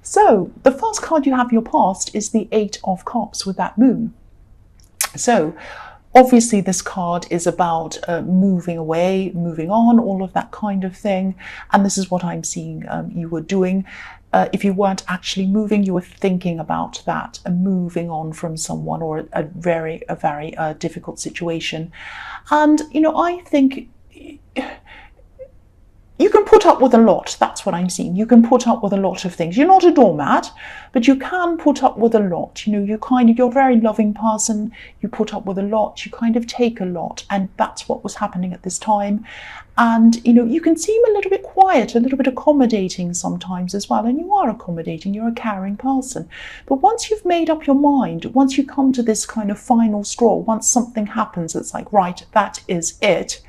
So the first card you have in your past is the Eight of Cups with that moon. So obviously this card is about moving away, moving on, all of that kind of thing. And this is what I'm seeing you were doing. If you weren't actually moving, you were thinking about that and moving on from someone or a very difficult situation. And, I think you can put up with a lot. That's what I'm seeing. You can put up with a lot of things. You're not a doormat, but you can put up with a lot. You're a very loving person. You put up with a lot. You kind of take a lot. And that's what was happening at this time. And, you can seem a little bit quiet, a little bit accommodating sometimes as well. And you are accommodating. You're a caring person. But once you've made up your mind, once you come to this kind of final straw, once something happens, it's like, right, that is it.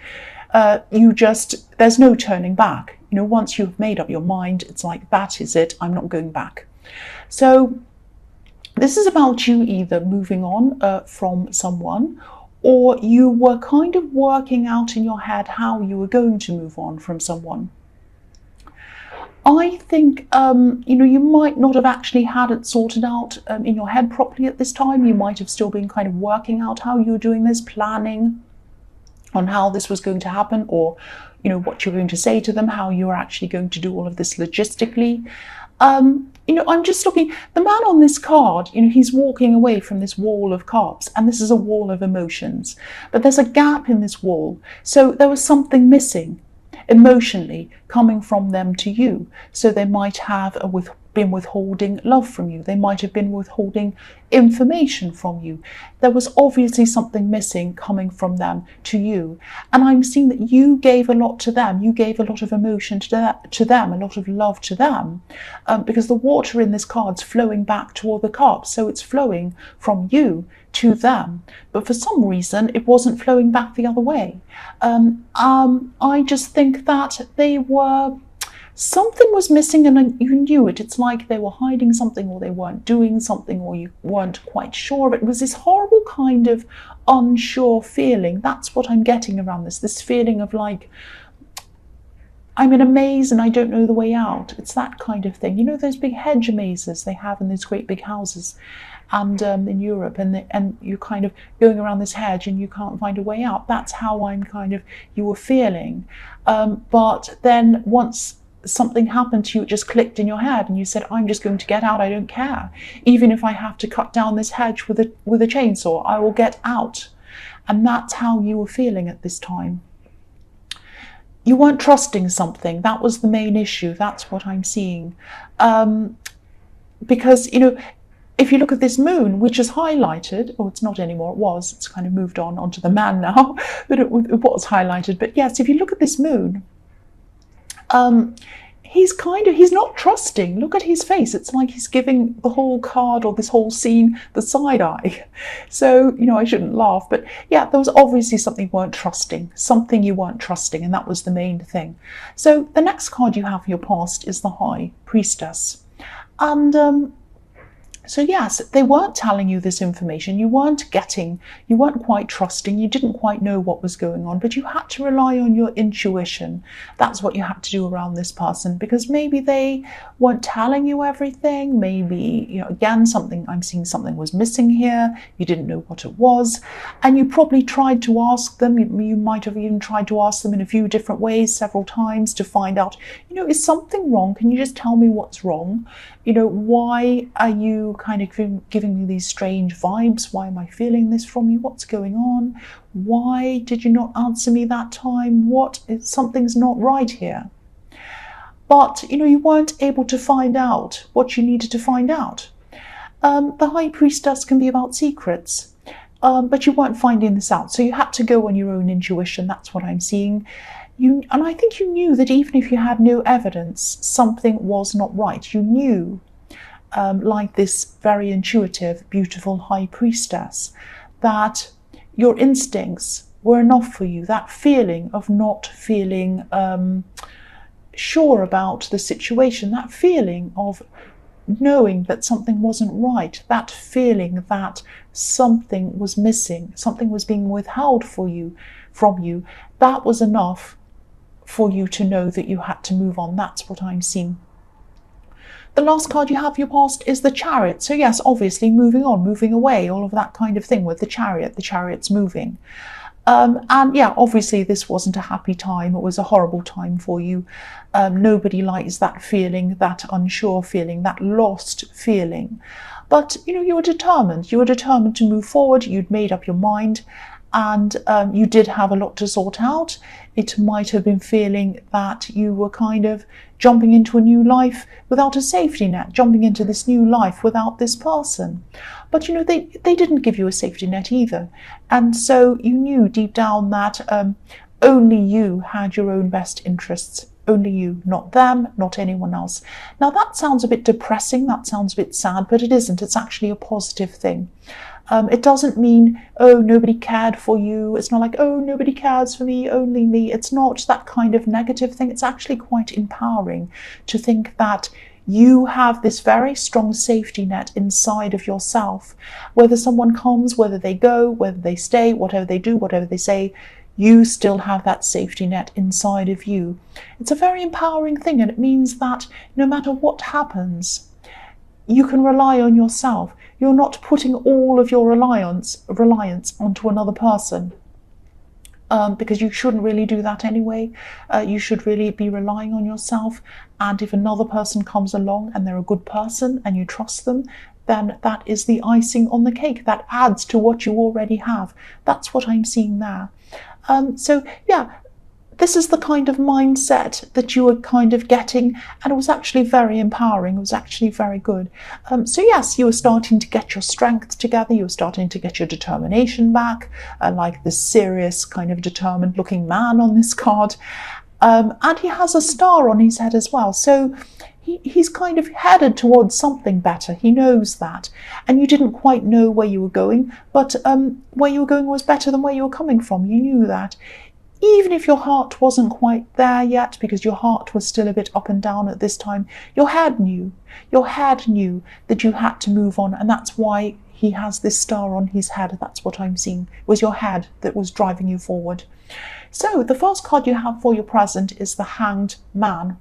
There's no turning back. Once you've made up your mind, it's like, that is it, I'm not going back. So this is about you either moving on from someone, or you were kind of working out in your head how you were going to move on from someone. I think, you might not have actually had it sorted out in your head properly at this time. You might have still been kind of working out how you were doing this, planning on how this was going to happen, or what you're going to say to them, how you're actually going to do all of this logistically. I'm just looking, the man on this card, he's walking away from this wall of cups, and this is a wall of emotions, but there's a gap in this wall. So there was something missing emotionally coming from them to you. So they might have been withholding love from you. They might have been withholding information from you. There was obviously something missing coming from them to you. And I'm seeing that you gave a lot to them. You gave a lot of emotion to them, a lot of love to them, because the water in this card's flowing back toward the cups. So it's flowing from you to them. But for some reason, it wasn't flowing back the other way. I just think that something was missing, and you knew it. It's like they were hiding something, or they weren't doing something, or you weren't quite sure. It was this horrible kind of unsure feeling. That's what I'm getting around this feeling of like, I'm in a maze and I don't know the way out. It's that kind of thing. Those big hedge mazes they have in these great big houses and in Europe, and you're kind of going around this hedge and you can't find a way out. That's how you were feeling. But then once something happened to you, it just clicked in your head and you said, I'm just going to get out. I don't care. Even if I have to cut down this hedge with a chainsaw, I will get out. And that's how you were feeling at this time. You weren't trusting something. That was the main issue. That's what I'm seeing. Because, if you look at this moon, which is highlighted, or it's not anymore, it was, it's kind of moved onto the man now, but it was highlighted. But yes, if you look at this moon, he's not trusting. Look at his face. It's like he's giving the whole card or this whole scene the side eye. So, I shouldn't laugh, but yeah, there was obviously something you weren't trusting, and that was the main thing. So the next card you have in your past is the High Priestess. And so yes, they weren't telling you this information. You weren't quite trusting. You didn't quite know what was going on, but you had to rely on your intuition. That's what you had to do around this person, because maybe they weren't telling you everything. Maybe, again, I'm seeing something was missing here. You didn't know what it was. And you probably tried to ask them. You might have even tried to ask them in a few different ways, several times, to find out, is something wrong? Can you just tell me what's wrong? Why are you kind of giving me these strange vibes? Why am I feeling this from you? What's going on? Why did you not answer me that time? Something's not right here. But, you weren't able to find out what you needed to find out. The High Priestess can be about secrets, but you weren't finding this out. So you had to go on your own intuition. That's what I'm seeing. And I think you knew that even if you had no evidence, something was not right. You knew, like this very intuitive, beautiful High Priestess, that your instincts were enough for you. That feeling of not feeling sure about the situation, that feeling of knowing that something wasn't right, that feeling that something was missing, something was being withheld from you, that was enough for you to know that you had to move on. That's what I'm seeing. The last card you have for your past is the Chariot. So yes, obviously moving on, moving away, all of that kind of thing with the Chariot's moving. And yeah, obviously this wasn't a happy time. It was a horrible time for you. Nobody likes that feeling, that unsure feeling, that lost feeling. But, you know, you were determined. You were determined to move forward. You'd made up your mind, and you did have a lot to sort out. It might have been feeling that you were kind of jumping into a new life without a safety net, jumping into this new life without this person. But, you know, they didn't give you a safety net either. And so you knew deep down that only you had your own best interests. Only you, not them, not anyone else. Now that sounds a bit depressing, that sounds a bit sad, but it isn't. It's actually a positive thing. It doesn't mean, oh, nobody cared for you. It's not like, oh, nobody cares for me, only me. It's not that kind of negative thing. It's actually quite empowering to think that you have this very strong safety net inside of yourself. Whether someone comes, whether they go, whether they stay, whatever they do, whatever they say, you still have that safety net inside of you. It's a very empowering thing, and it means that no matter what happens, you can rely on yourself. You're not putting all of your reliance onto another person, because you shouldn't really do that anyway. You should really be relying on yourself, and if another person comes along and they're a good person and you trust them, then that is the icing on the cake. That adds to what you already have. That's what I'm seeing there. So yeah, this is the kind of mindset that you were kind of getting, and it was actually very empowering. It was actually very good. So yes, you were starting to get your strength together. You were starting to get your determination back, like this serious kind of determined looking man on this card. And he has a star on his head as well. So he's kind of headed towards something better. He knows that. And you didn't quite know where you were going, but where you were going was better than where you were coming from. You knew that. Even if your heart wasn't quite there yet, because your heart was still a bit up and down at this time, your head knew. Your head knew that you had to move on, and that's why he has this star on his head. That's what I'm seeing. It was your head that was driving you forward. So the first card you have for your present is the Hanged Man.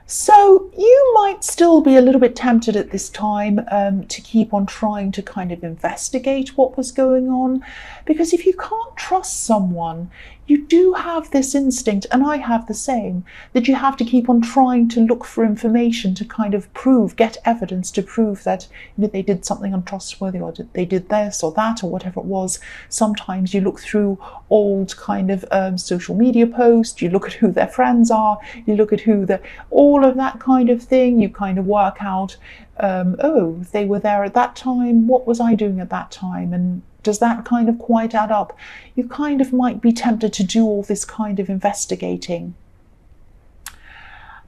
So you might still be a little bit tempted at this time to keep on trying to kind of investigate what was going on, because if you can't trust someone, you do have this instinct, and I have the same, that you have to keep on trying to look for information to kind of prove, get evidence to prove that, you know, they did something untrustworthy, or they did this or that or whatever it was. Sometimes you look through old kind of social media posts, you look at who their friends are, you look at who all of that kind of thing. You kind of work out, oh, they were there at that time, what was I doing at that time, and does that kind of quite add up? You kind of might be tempted to do all this kind of investigating.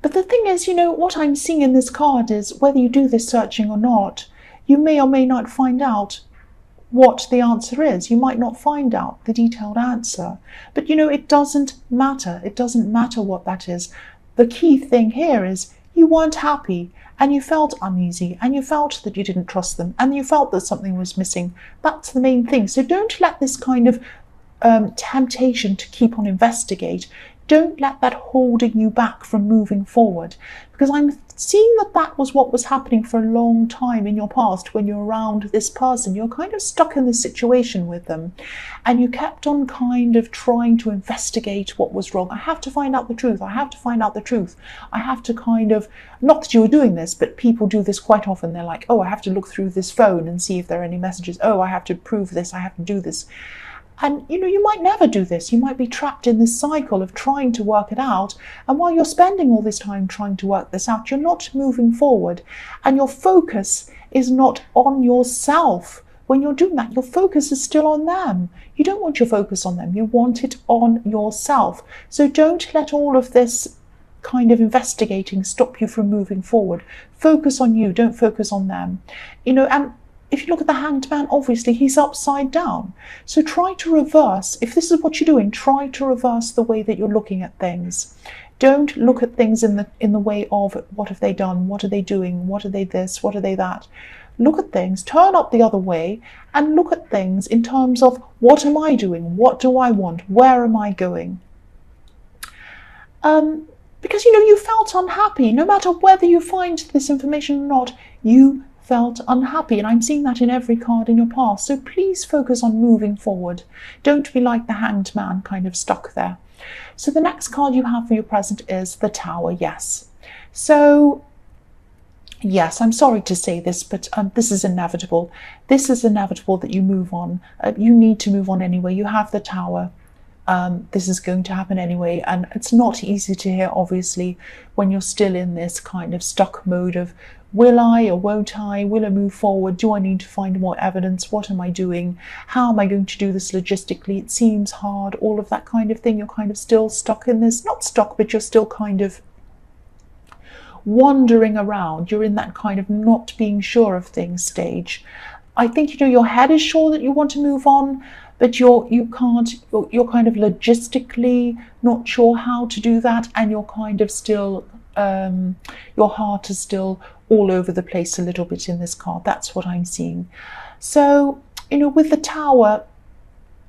But the thing is, you know, what I'm seeing in this card is whether you do this searching or not, you may or may not find out what the answer is. You might not find out the detailed answer. But, you know, it doesn't matter. It doesn't matter what that is. The key thing here is you weren't happy, and you felt uneasy, and you felt that you didn't trust them, and you felt that something was missing. That's the main thing. So don't let this kind of temptation to keep on investigate, don't let that holding you back from moving forward, because I'm seeing that that was what was happening for a long time in your past. When you're around this person, you're kind of stuck in this situation with them, and you kept on kind of trying to investigate what was wrong. I have to find out the truth. I have to find out the truth. I have to kind of, not that you were doing this, but people do this quite often. They're like, oh, I have to look through this phone and see if there are any messages. Oh, I have to prove this. I have to do this. And, you know, you might never do this. You might be trapped in this cycle of trying to work it out. And while you're spending all this time trying to work this out, you're not moving forward. And your focus is not on yourself. When you're doing that, your focus is still on them. You don't want your focus on them. You want it on yourself. So don't let all of this kind of investigating stop you from moving forward. Focus on you. Don't focus on them. You know, and if you look at the Hanged Man, obviously he's upside down. So try to reverse. If this is what you're doing, try to reverse the way that you're looking at things. Don't look at things in the way of what have they done, what are they doing, what are they this, what are they that. Look at things, turn up the other way, and look at things in terms of what am I doing, what do I want, where am I going. Because, you felt unhappy. No matter whether you find this information or not, you felt unhappy. And I'm seeing that in every card in your past. So please focus on moving forward. Don't be like the Hanged Man, kind of stuck there. So the next card you have for your present is the Tower. Yes. So yes, I'm sorry to say this, but this is inevitable. This is inevitable that you move on. You need to move on anyway. You have the Tower. This is going to happen anyway, and it's not easy to hear, obviously, when you're still in this kind of stuck mode of, will I or won't I? Will I move forward? Do I need to find more evidence? What am I doing? How am I going to do this logistically? It seems hard, all of that kind of thing. You're kind of still stuck in this, not stuck, but you're still kind of wandering around. You're in that kind of not being sure of things stage. I think, your head is sure that you want to move on, but you're kind of logistically not sure how to do that, and you're kind of still, your heart is still all over the place a little bit in this card. That's what I'm seeing. So, with the Tower,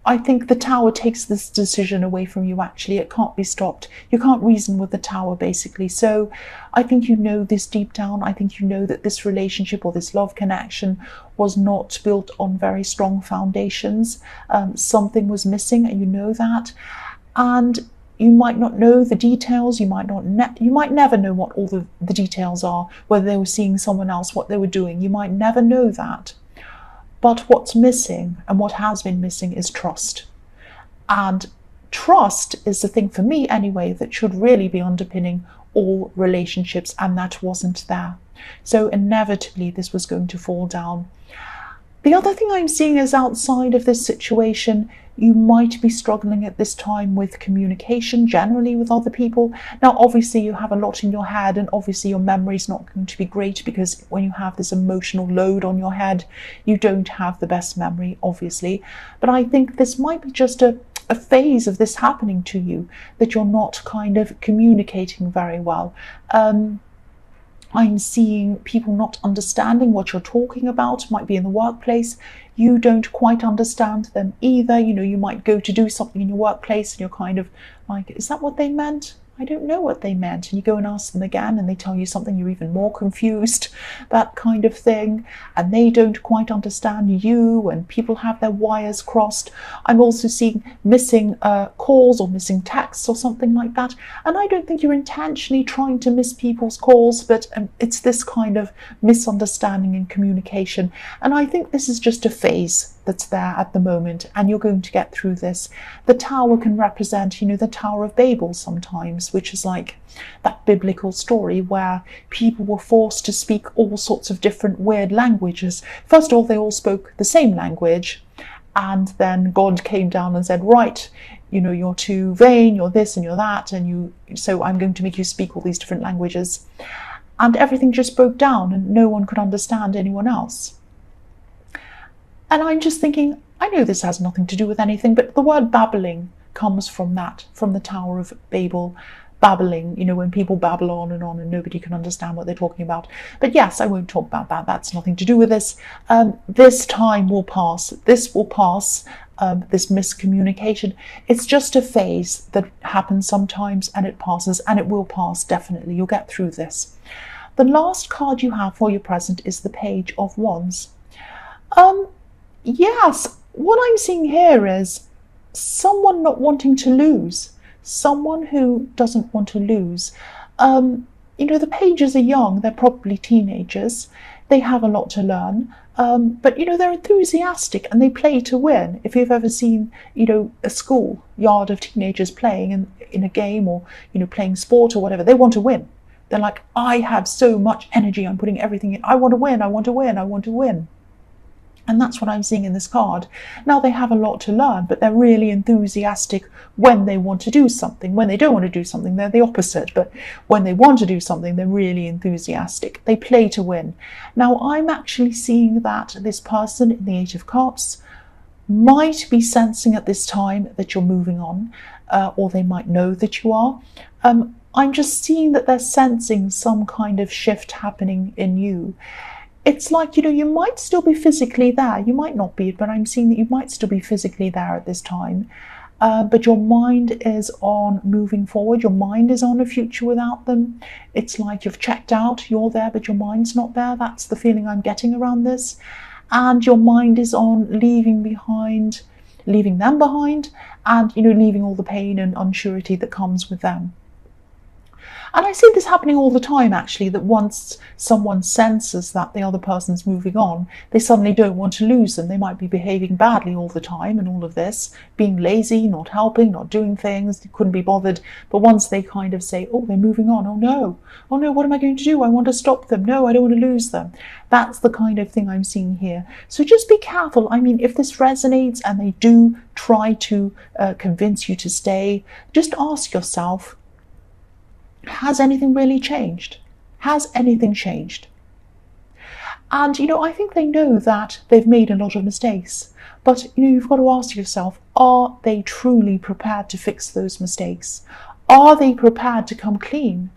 I think the Tower takes this decision away from you, actually. It can't be stopped. You can't reason with the Tower, basically. So I think this deep down. I think that this relationship or this love connection was not built on very strong foundations. Something was missing, and you know that. And you might not know the details. You might never know what all the details are, whether they were seeing someone else, what they were doing. You might never know that. But what's missing, and what has been missing, is trust. And trust is the thing, for me anyway, that should really be underpinning all relationships, and that wasn't there. So inevitably this was going to fall down. The other thing I'm seeing is, outside of this situation, you might be struggling at this time with communication generally with other people. Now, obviously, you have a lot in your head, and obviously your memory is not going to be great, because when you have this emotional load on your head, you don't have the best memory, obviously. But I think this might be just a phase of this happening to you, that you're not kind of communicating very well. I'm seeing people not understanding what you're talking about. Might be in the workplace. You don't quite understand them either. You might go to do something in your workplace, and you're kind of like, is that what they meant? I don't know what they meant. And you go and ask them again, and they tell you something, you're even more confused, that kind of thing. And they don't quite understand you, and people have their wires crossed. I'm also seeing missing calls or missing texts or something like that. And I don't think you're intentionally trying to miss people's calls, but it's this kind of misunderstanding in communication. And I think this is just a phase that's there at the moment, and you're going to get through this. The Tower can represent, the Tower of Babel sometimes, which is like that biblical story where people were forced to speak all sorts of different weird languages. First of all, they all spoke the same language, and then God came down and said, right, you're too vain, you're this and you're that, so I'm going to make you speak all these different languages. And everything just broke down, and no one could understand anyone else. And I'm just thinking, I know this has nothing to do with anything, but the word babbling comes from that, from the Tower of Babel. Babbling, when people babble on and nobody can understand what they're talking about. But yes, I won't talk about that. That's nothing to do with this. This time will pass. This will pass, this miscommunication. It's just a phase that happens sometimes, and it passes, and it will pass, definitely. You'll get through this. The last card you have for your present is the Page of Wands. Yes, what I'm seeing here is someone not wanting to lose, someone who doesn't want to lose. The pages are young, they're probably teenagers, they have a lot to learn, but they're enthusiastic and they play to win. If you've ever seen, a school yard of teenagers playing in a game, or, playing sport or whatever, they want to win. They're like, I have so much energy, I'm putting everything in, I want to win, I want to win, I want to win. And that's what I'm seeing in this card. Now, they have a lot to learn, but they're really enthusiastic when they want to do something. When they don't want to do something, they're the opposite. But when they want to do something, they're really enthusiastic. They play to win. Now, I'm actually seeing that this person in the Eight of Cups might be sensing at this time that you're moving on, or they might know that you are. I'm just seeing that they're sensing some kind of shift happening in you. It's like, you might still be physically there. You might not be, but I'm seeing that you might still be physically there at this time. but your mind is on moving forward. Your mind is on a future without them. It's like you've checked out, you're there, but your mind's not there. That's the feeling I'm getting around this. And your mind is on leaving them behind, and leaving all the pain and unsurety that comes with them. And I see this happening all the time, actually, that once someone senses that the other person's moving on, they suddenly don't want to lose them. They might be behaving badly all the time and all of this, being lazy, not helping, not doing things, they couldn't be bothered. But once they kind of say, oh, they're moving on, oh no, what am I going to do? I want to stop them. No, I don't want to lose them. That's the kind of thing I'm seeing here. So just be careful. I mean, if this resonates and they do try to convince you to stay, just ask yourself, has anything really changed? Has anything changed? And, I think they know that they've made a lot of mistakes. But, you've got to ask yourself, are they truly prepared to fix those mistakes? Are they prepared to come clean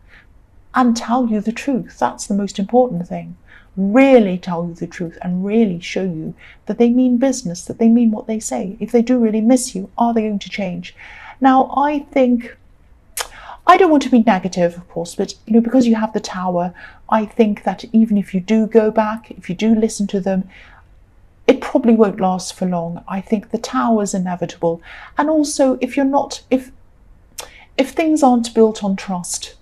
and tell you the truth? That's the most important thing. Really tell you the truth and really show you that they mean business, that they mean what they say. If they do really miss you, are they going to change? Now, I don't want to be negative, of course, but because you have the Tower, I think that even if you do go back, if you do listen to them, it probably won't last for long. I think the Tower is inevitable. And also, if things aren't built on trust,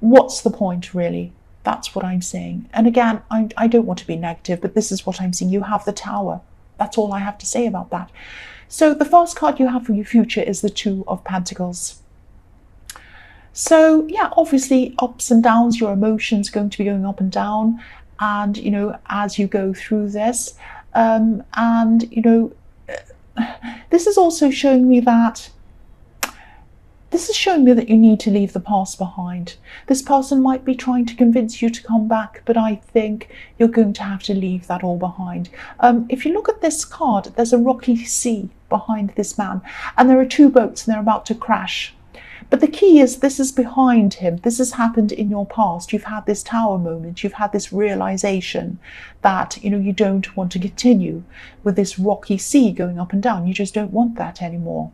what's the point, really? That's what I'm saying. And again, I don't want to be negative, but this is what I'm seeing. You have the Tower. That's all I have to say about that. So the first card you have for your future is the Two of Pentacles. So yeah, obviously ups and downs, your emotions are going to be going up and down, and as you go through this, this is also showing me that you need to leave the past behind. This person might be trying to convince you to come back, but I think you're going to have to leave that all behind. If you look at this card, there's a rocky sea behind this man, and there are two boats and they're about to crash. But the key is, this is behind him. This has happened in your past. You've had this Tower moment. You've had this realization that, you don't want to continue with this rocky sea going up and down. You just don't want that anymore.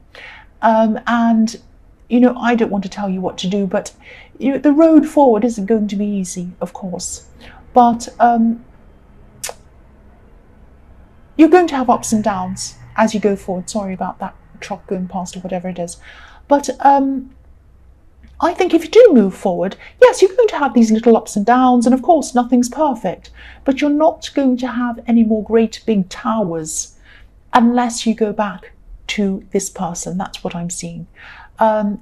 And, I don't want to tell you what to do, but the road forward isn't going to be easy, of course. But you're going to have ups and downs as you go forward. Sorry about that truck going past or whatever it is. But I think if you do move forward, yes, you're going to have these little ups and downs, and of course nothing's perfect, but you're not going to have any more great big towers unless you go back to this person. That's what I'm seeing. And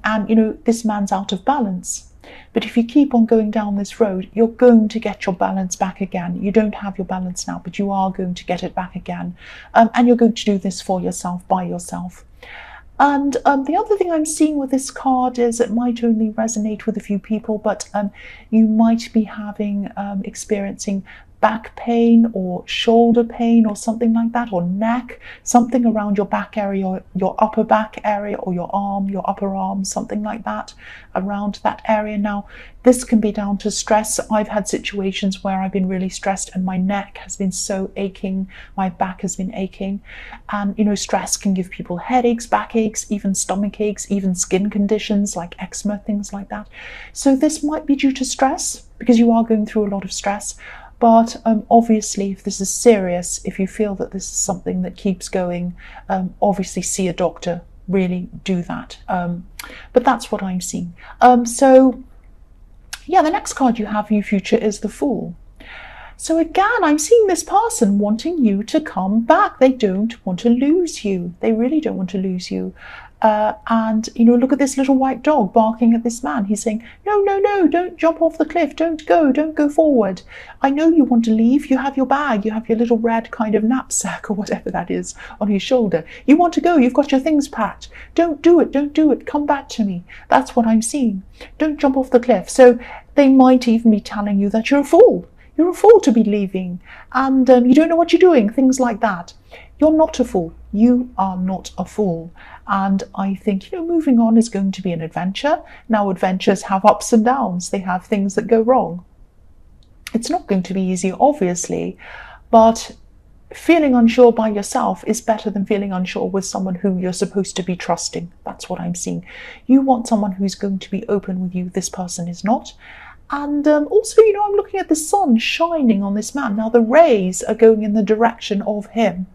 this man's out of balance, but if you keep on going down this road, you're going to get your balance back again. You don't have your balance now, but you are going to get it back again, and you're going to do this for yourself, by yourself. And the other thing I'm seeing with this card is it might only resonate with a few people, but you might be experiencing back pain or shoulder pain or something like that, or neck, something around your back area, your upper back area, or your arm, your upper arm, something like that, around that area. Now, this can be down to stress. I've had situations where I've been really stressed and my neck has been so aching, my back has been aching. And stress can give people headaches, backaches, even stomach aches, even skin conditions like eczema, things like that. So this might be due to stress, because you are going through a lot of stress. But obviously, if this is serious, if you feel that this is something that keeps going, obviously see a doctor, really do that. But that's what I'm seeing. So yeah, the next card you have for your future is the Fool. So again, I'm seeing this person wanting you to come back. They don't want to lose you. They really don't want to lose you. And look at this little white dog barking at this man. He's saying, no, don't jump off the cliff. Don't go forward. I know you want to leave. You have your bag. You have your little red kind of knapsack or whatever that is on your shoulder. You want to go. You've got your things packed. Don't do it. Come back to me. That's what I'm seeing. Don't jump off the cliff. So they might even be telling you that you're a fool. You're a fool to be leaving, and you don't know what you're doing, things like that. You're not a fool. You are not a fool. And I think, moving on is going to be an adventure. Now, adventures have ups and downs. They have things that go wrong. It's not going to be easy, obviously, but feeling unsure by yourself is better than feeling unsure with someone who you're supposed to be trusting. That's what I'm seeing. You want someone who's going to be open with you. This person is not. And also, I'm looking at the sun shining on this man. Now, the rays are going in the direction of him.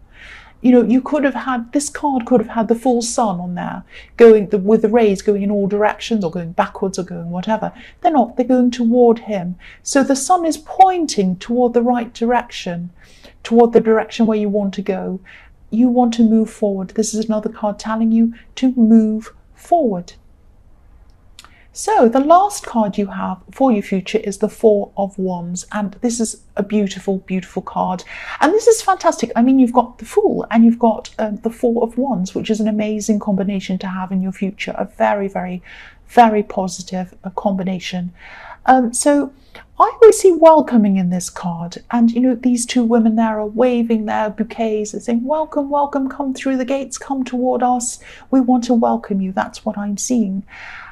You could have had, this card could have had the full sun on there, with the rays going in all directions or going backwards or going whatever. They're not, they're going toward him. So the sun is pointing toward the right direction, toward the direction where you want to go. You want to move forward. This is another card telling you to move forward. So the last card you have for your future is the Four of Wands, and this is a beautiful, beautiful card. And this is fantastic. I mean, you've got the Fool and you've got the Four of Wands, which is an amazing combination to have in your future. A very, very, very positive combination. So I always see welcoming in this card, and these two women there are waving their bouquets. They're saying, welcome, welcome, come through the gates, come toward us. We want to welcome you. That's what I'm seeing.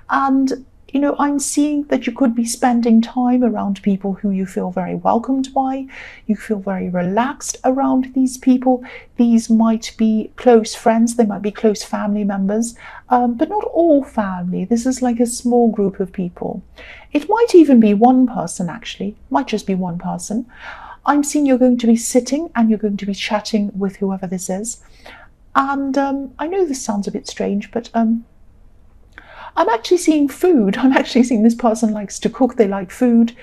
And I'm seeing that you could be spending time around people who you feel very welcomed by. You feel very relaxed around these people. These might be close friends. They might be close family members, but not all family. This is like a small group of people. It might even be one person, actually. It might just be one person. I'm seeing you're going to be sitting and you're going to be chatting with whoever this is. And I know this sounds a bit strange, but I'm actually seeing food. I'm actually seeing this person likes to cook. They like food.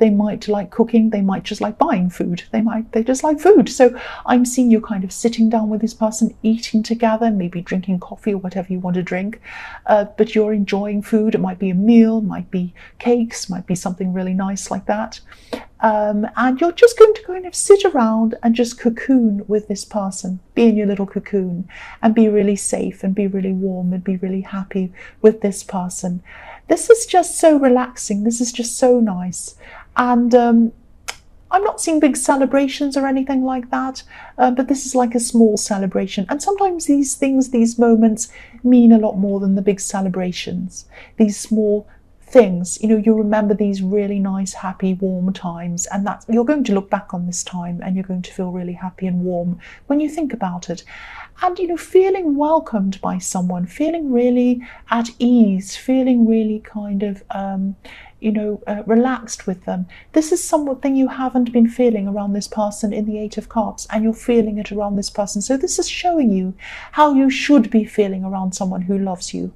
They might like cooking. They might just like buying food. They just like food. So I'm seeing you kind of sitting down with this person, eating together, maybe drinking coffee or whatever you want to drink. But you're enjoying food. It might be a meal, might be cakes, might be something really nice like that. And you're just going to kind of sit around and just cocoon with this person, be in your little cocoon and be really safe and be really warm and be really happy with this person. This is just so relaxing. This is just so nice. And I'm not seeing big celebrations or anything like that, but this is like a small celebration. And sometimes these things, these moments mean a lot more than the big celebrations. These small things, you remember these really nice, happy, warm times, and that you're going to look back on this time and you're going to feel really happy and warm when you think about it. And feeling welcomed by someone, feeling really at ease, feeling really kind of relaxed with them. This is something you haven't been feeling around this person in the Eight of Cups, and you're feeling it around this person. So this is showing you how you should be feeling around someone who loves you.